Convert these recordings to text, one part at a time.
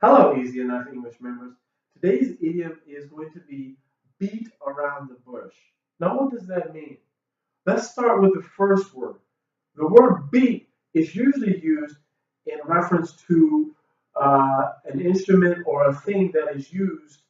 Hello, Easy Enough English members. Today's idiom is going to be beat around the bush. Now, what does that mean? Let's start with the first word. The word beat is usually used in reference to an instrument or a thing that is used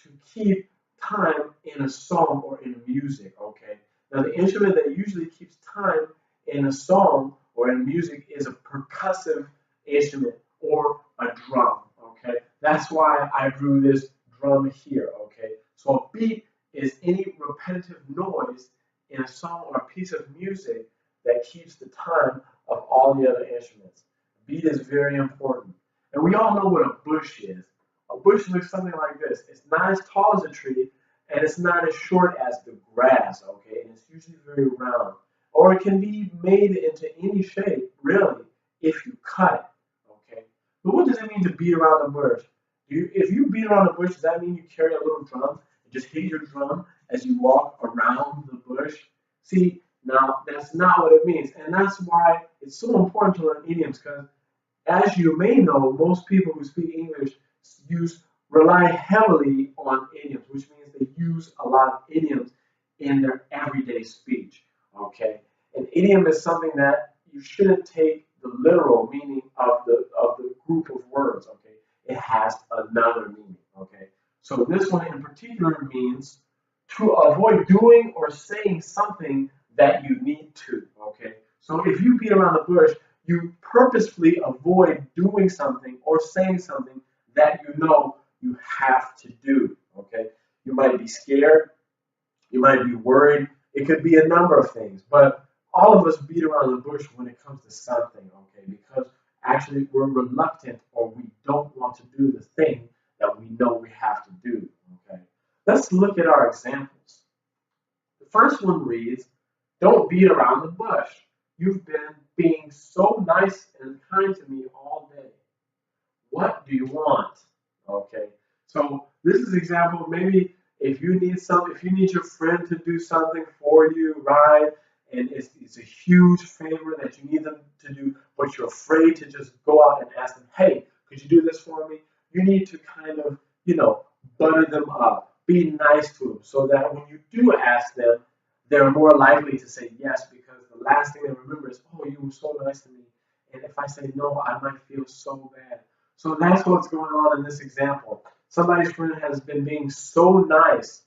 to keep time in a song or in music, okay? Now, the instrument that usually keeps time in a song or in music is a percussive instrument or a drum, okay? That's why I drew this drum here, okay? So a beat is any repetitive noise in a song or a piece of music that keeps the time of all the other instruments. Beat is very important. And we all know what a bush is. A bush looks something like this. It's not as tall as a tree, and it's not as short as the grass, okay? And it's usually very round. Or it can be made into any shape, really, if you cut it, okay? But what does it mean to beat around the bush? If you beat around the bush, does that mean you carry a little drum and just hit your drum as you walk around the bush? See, now that's not what it means. And that's why it's so important to learn idioms because as you may know, most people who speak English rely heavily on idioms, which means they use a lot of idioms in their everyday speech. Okay, an idiom is something that you shouldn't take the literal meaning of the group of words. Okay, it has another meaning. Okay, so this one in particular means to avoid doing or saying something that you need to. Okay, so if you beat around the bush, you purposefully avoid doing something or saying something that you know you have to do. Okay, you might be scared, you might be worried. It could be a number of things, but all of us beat around the bush when it comes to something. Okay, because actually we're reluctant or we don't want to do the thing that we know we have to do. Okay, let's look at our examples. The first one reads, "Don't beat around the bush. You've been being so nice and kind to me all day. What do you want?" Okay, so this is an example. Maybe if you need your friend to do something for you, right? And it's a huge favor that you need them to do, but you're afraid to just go out and ask them, "Hey, could you do this for me?" You need to kind of, butter them up, be nice to them, so that when you do ask them, they're more likely to say yes because the last thing they remember is, "Oh, you were so nice to me." And if I say no, I might feel so bad. So that's what's going on in this example. Somebody's friend has been being so nice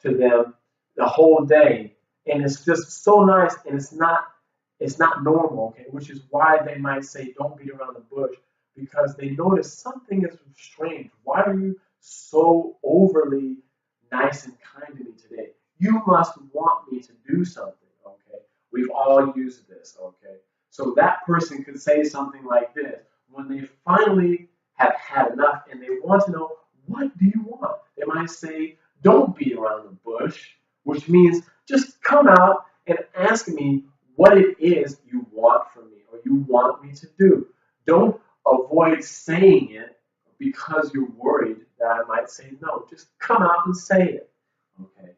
to them the whole day, and it's just so nice, and it's not normal, okay? Which is why they might say, "Don't beat around the bush," because they notice something is strange. Why are you so overly nice and kind to me today? You must want me to do something, okay? We've all used this, okay? So that person could say something like this when they finally have had enough and they want to know, "What do you want?" They might say, "Don't beat around the bush," which means just come out and ask me what it is you want from me or you want me to do. Don't avoid saying it because you're worried that I might say no. Just come out and say it. Okay.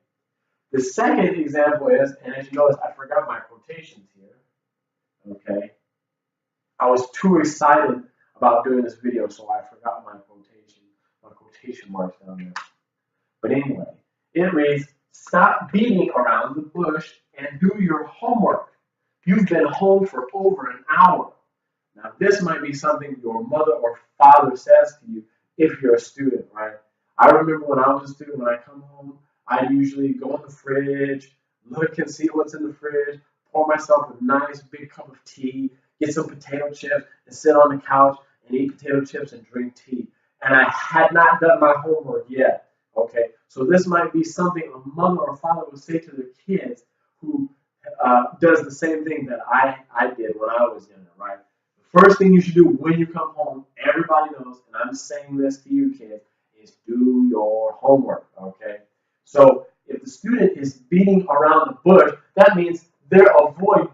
The second example is, and as you notice, I forgot my quotations here. Okay. I was too excited about doing this video, so I forgot my quotation marks down there. But anyway, it reads, "Stop beating around the bush and do your homework. You've been home for over an hour." Now, this might be something your mother or father says to you if you're a student, right? I remember when I was a student, when I come home, I usually go in the fridge, look and see what's in the fridge, pour myself a nice big cup of tea, get some potato chips, and sit on the couch and eat potato chips and drink tea. And I had not done my homework yet. Okay, so this might be something a mother or father would say to their kids who does the same thing that I did when I was younger, right? The first thing you should do when you come home, everybody knows, and I'm saying this to you kids, is do your homework, okay? So if the student is beating around the bush, that means they're avoiding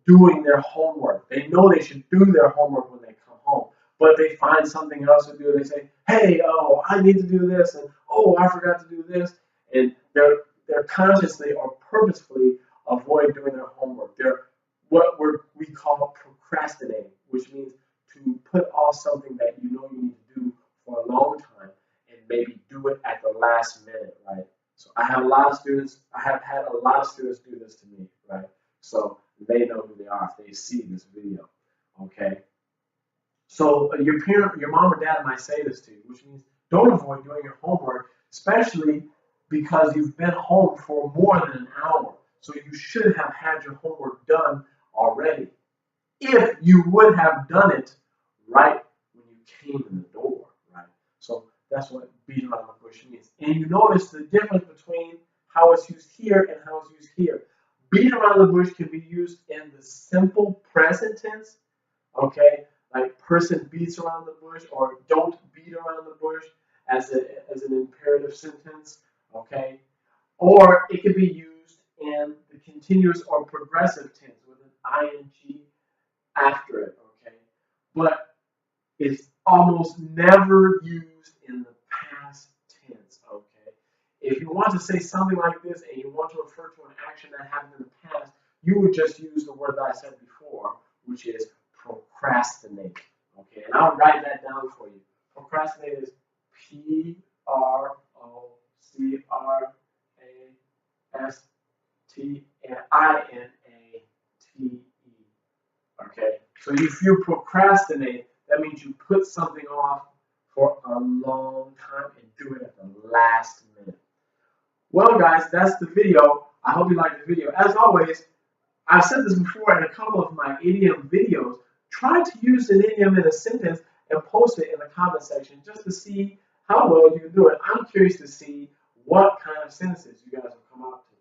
doing their homework. They know they should do their homework when they come home, but they find something else to do. They say, "Hey, oh, I need to do this," and "Oh, I forgot to do this," and they're consciously or purposefully avoid doing their homework. They're we call procrastinating, which means to put off something that you know you need to do for a long time and maybe do it at the last minute, right? So I have a lot of students, I have had a lot of students do this to me, right? So they know who they are if they see this video, okay? So your mom or dad might say this to you, which means don't avoid doing your homework, especially because you've been home for more than an hour. So you should have had your homework done already. If you would have done it right when you came in the door, right? So that's what beat around the bush means. And you notice the difference between how it's used here and how it's used here. Beat around the bush can be used in the simple present tense, okay? Like person beats around the bush, or don't beat around the bush as an imperative sentence, okay? Or it can be used in the continuous or progressive tense with an ing after it, okay? But it's almost never used in the past tense, okay? If you want to say something like this and you want to refer to an action that happened in the past, you would just use the word that I said before, which is procrastinate, okay? And I'll write that down for you. Procrastinate is Procrastinate. Okay, so if you procrastinate, that means you put something off for a long time and do it at the last minute. Well, guys, that's the video. I hope you liked the video. As always, I've said this before in a couple of my idiom videos. Try to use an idiom in a sentence and post it in the comment section just to see how well you can do it. I'm curious to see what kind of sentences you guys will come up to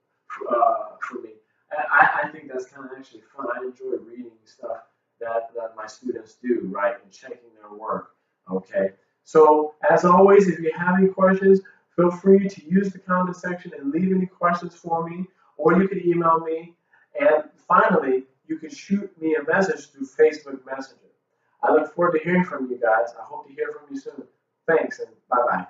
for me. I think that's kind of actually fun. I enjoy reading stuff that my students do, right, and checking their work, okay? So, as always, if you have any questions, feel free to use the comment section and leave any questions for me, or you can email me. And finally, you can shoot me a message through Facebook Messenger. I look forward to hearing from you guys. I hope to hear from you soon. Thanks, and bye-bye.